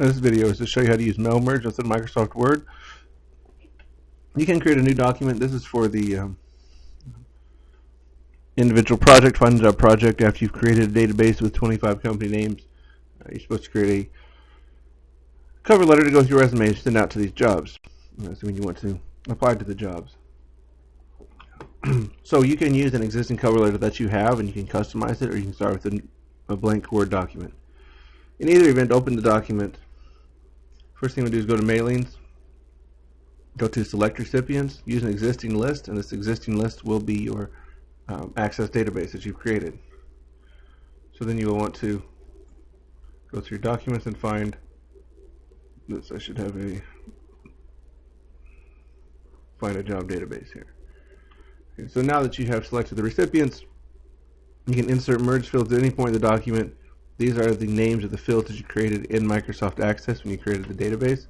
This video is to show you how to use mail merge within Microsoft Word. You can create a new document. This is for the individual project, find a job project. After you've created a database with 25 company names, you're supposed to create a cover letter to go with your resume and send out to these jobs. That's when you want to apply to the jobs. So you can use an existing cover letter that you have, and you can customize it, or you can start with a blank Word document. In either event, open the document. First thing we do is go to mailings, go to select recipients, use an existing list, and this existing list will be your Access database that you've created. So then you will want to go through your documents and find this. I should have find a job database here. Okay, so now that you have selected the recipients, you can insert merge fields at any point in the document. These are the names of the fields that you created in Microsoft Access when you created the database.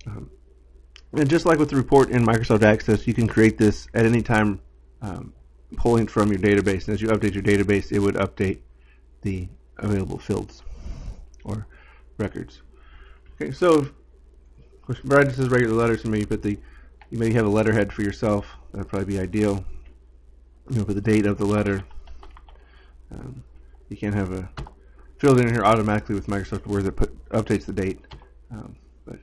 And just like with the report in Microsoft Access, you can create this at any time pulling from your database. And as you update your database, it would update the available fields or records. Okay, so of course, Brad, this is regular letters for me, but you may have a letterhead for yourself. That would probably be ideal. You know, for the date of the letter. You can't have a filled in here automatically with Microsoft Word that updates the date, but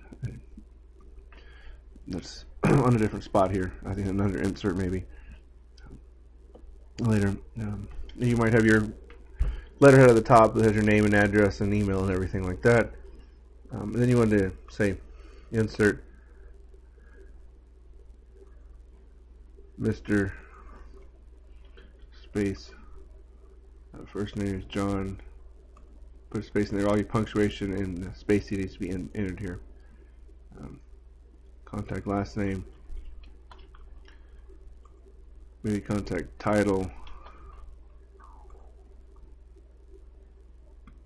that's on a different spot here. I think another insert maybe later. You might have your letterhead at the top that has your name and address and email and everything like that. And then you want to say insert Mr. Space. First name is John. Put a space in there. All your punctuation and the space needs to be entered here. Contact last name. Maybe contact title.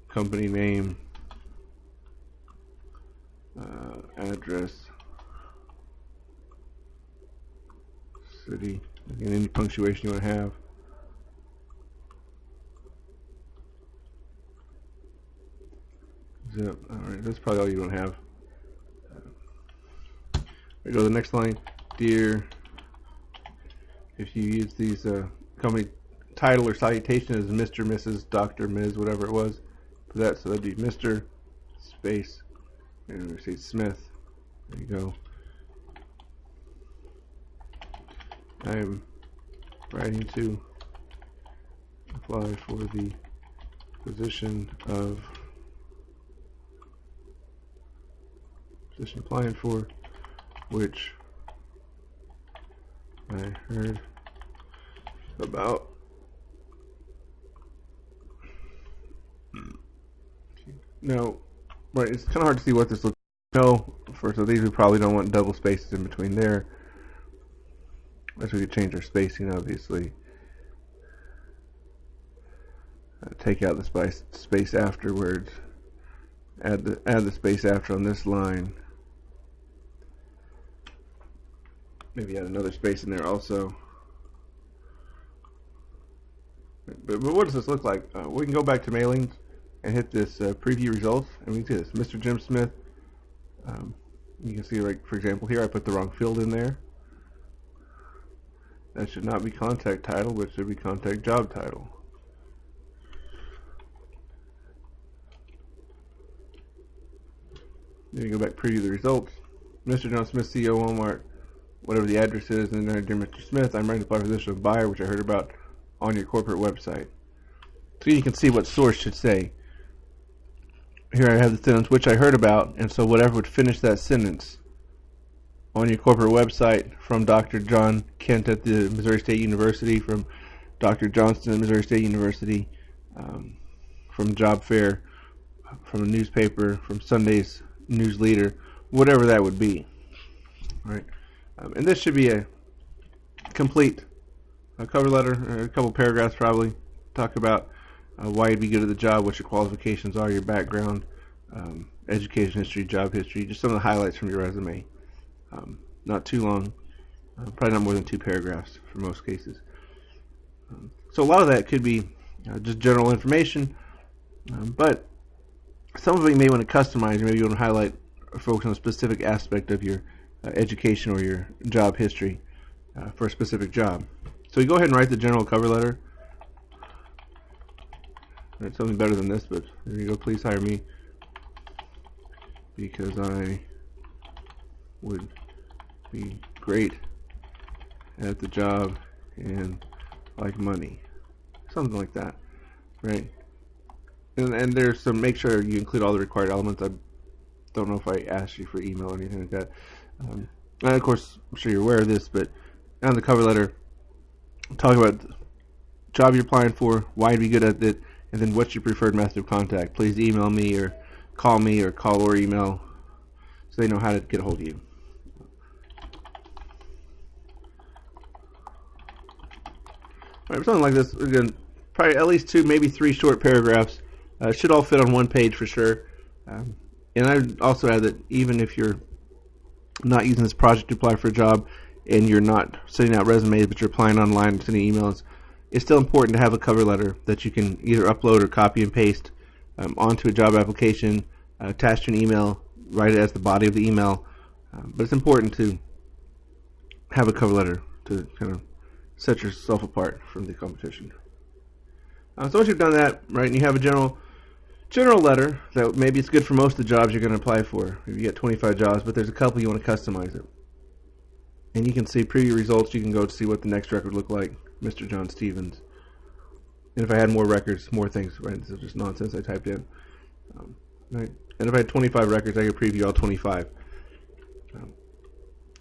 Company name. Address. City. Again, any punctuation you want to have. Zip. Alright, that's probably all you want to have. We go to the next line. Dear, if you use these company title or citation as Mr., Mrs., Dr., Ms., whatever it was, for that, so that'd be Mr. Space, and we say Smith. There you go. I am writing to apply for the position applying for, which I heard about. Now, right, it's kind of hard to see what this looks like. No, so these we probably don't want double spaces in between there. Unless we could change our spacing, obviously. Take out the space afterwards. Add the space after on this line. Maybe add another space in there also. But what does this look like? We can go back to mailings and hit this preview results, and we can see this. Mr. Jim Smith. You can see, like, for example, here I put the wrong field in there. That should not be contact title, but it should be contact job title. Then you go back, preview the results. Mr. John Smith, CEO, Walmart, whatever the address is, and then dear Mr. Smith, I'm writing to apply for the position of buyer, which I heard about on your corporate website. So you can see what source should say. Here I have the sentence, which I heard about, and so whatever would finish that sentence on your corporate website from Dr. John Kent at the Missouri State University, from Dr. Johnston at Missouri State University, from Job Fair, from a newspaper, from Sunday's News Leader, whatever that would be. All right, and this should be a complete cover letter, or a couple paragraphs probably. Talk about why you'd be good at the job, what your qualifications are, your background, education history, job history, just some of the highlights from your resume. Not too long, probably not more than 2 paragraphs for most cases. So a lot of that could be just general information, but some of it you may want to customize. Maybe you want to highlight or focus on a specific aspect of your education or your job history for a specific job. So you go ahead and write the general cover letter. Write something better than this, but there you go. Please hire me because I would be great at the job and like money. Something like that, right? And there's some, make sure you include all the required elements. I don't know if I asked you for email or anything like that. And of course, I'm sure you're aware of this, but on the cover letter, talk about the job you're applying for, why you'd be good at it, and then what's your preferred method of contact. Please email me or call or email so they know how to get a hold of you. All right, something like this, again, probably at least 2, maybe 3 short paragraphs. Should all fit on one page for sure. And I would also add that even if you're not using this project to apply for a job and you're not sending out resumes but you're applying online and sending emails, it's still important to have a cover letter that you can either upload or copy and paste onto a job application, attach to an email, write it as the body of the email. But it's important to have a cover letter to kind of set yourself apart from the competition. So once you've done that, right, and you have a general letter that maybe it's good for most of the jobs you're going to apply for. If you get 25 jobs, but there's a couple you want to customize it. And you can see preview results. You can go to see what the next record looked like, Mr. John Stevens. And if I had more records, more things, right, this is just nonsense I typed in. Right? And if I had 25 records, I could preview all 25.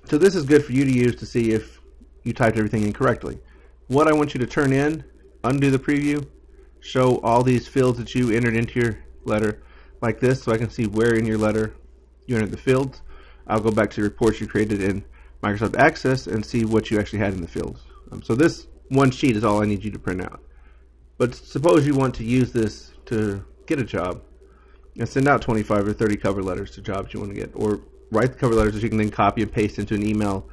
So this is good for you to use to see if you typed everything in correctly. What I want you to turn in, undo the preview, show all these fields that you entered into your letter like this, so I can see where in your letter you entered the fields. I'll go back to the reports you created in Microsoft Access and see what you actually had in the fields. So this one sheet is all I need you to print out. But suppose you want to use this to get a job and send out 25 or 30 cover letters to jobs you want to get, or write the cover letters that you can then copy and paste into an email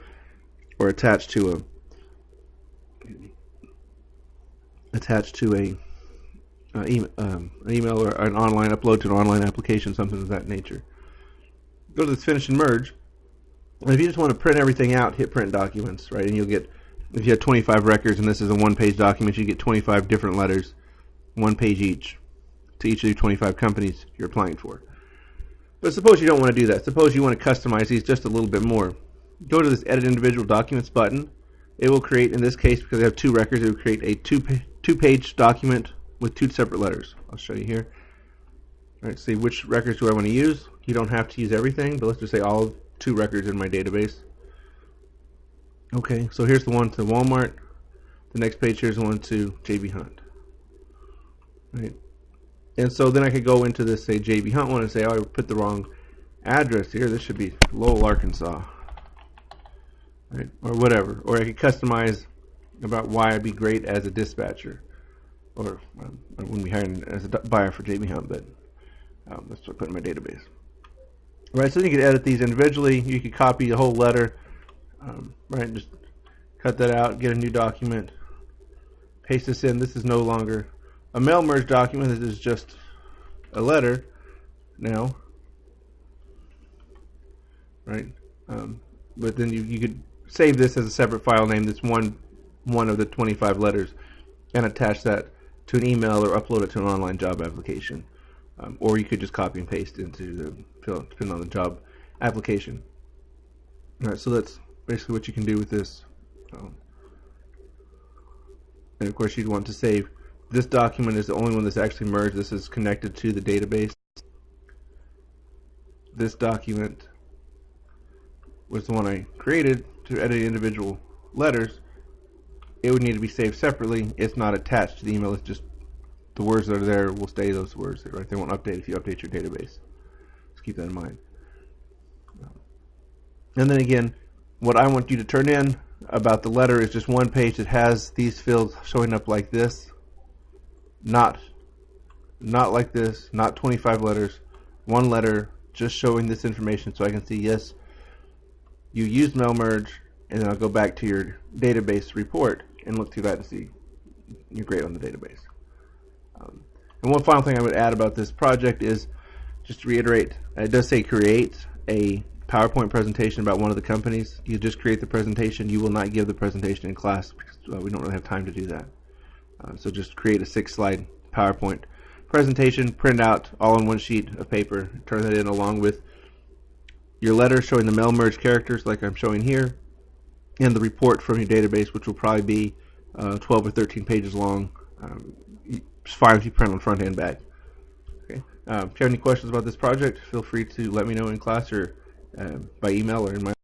or attach to an email or an online upload to an online application, something of that nature. Go to this finish and merge. And if you just want to print everything out, hit print documents, right? And you'll get, if you have 25 records and this is a one-page document, you get 25 different letters, one page each, to each of your 25 companies you're applying for. But suppose you don't want to do that. Suppose you want to customize these just a little bit more. Go to this Edit Individual Documents button. It will create, in this case, because I have 2 records, it will create a two-page document with 2 separate letters. I'll show you here. All right, see which records do I want to use. You don't have to use everything, but let's just say all 2 records in my database. Okay, so here's the one to Walmart. The next page here's the one to JB Hunt. Right. And so then I could go into this, say, JB Hunt one and say, oh, I put the wrong address here. This should be Lowell, Arkansas. Right? Or whatever. Or I could customize about why I'd be great as a dispatcher. Or I wouldn't be hired as a buyer for JB Hunt, but that's what I put in my database. Right, so you could edit these individually. You could copy the whole letter, right? Just cut that out, get a new document, paste this in. This is no longer a mail merge document. This is just a letter now, right? But then you could save this as a separate file name. That's one of the 25 letters, and attach that to an email or upload it to an online job application. Or you could just copy and paste into the field, depending on the job application. All right, so that's basically what you can do with this. And of course, you'd want to save. This document is the only one that's actually merged. This is connected to the database. This document was the one I created to edit individual letters. It would need to be saved separately. It's not attached to the email. It's just the words that are there will stay those words, right? They won't update if you update your database. Just keep that in mind. And then again, what I want you to turn in about the letter is just one page that has these fields showing up like this. Not like this, not 25 letters. One letter just showing this information so I can see, yes, you used mail merge, and then I'll go back to your database report and look through that and see you're great on the database. And one final thing I would add about this project is just to reiterate, it does say create a PowerPoint presentation about one of the companies. You just create the presentation. You will not give the presentation in class because we don't really have time to do that. So just create a 6-slide PowerPoint presentation, print out all on one sheet of paper, turn that in along with your letter showing the mail merge characters like I'm showing here, and the report from your database, which will probably be 12 or 13 pages long. It's fine if you print on front and back. Okay. If you have any questions about this project, feel free to let me know in class or by email or in my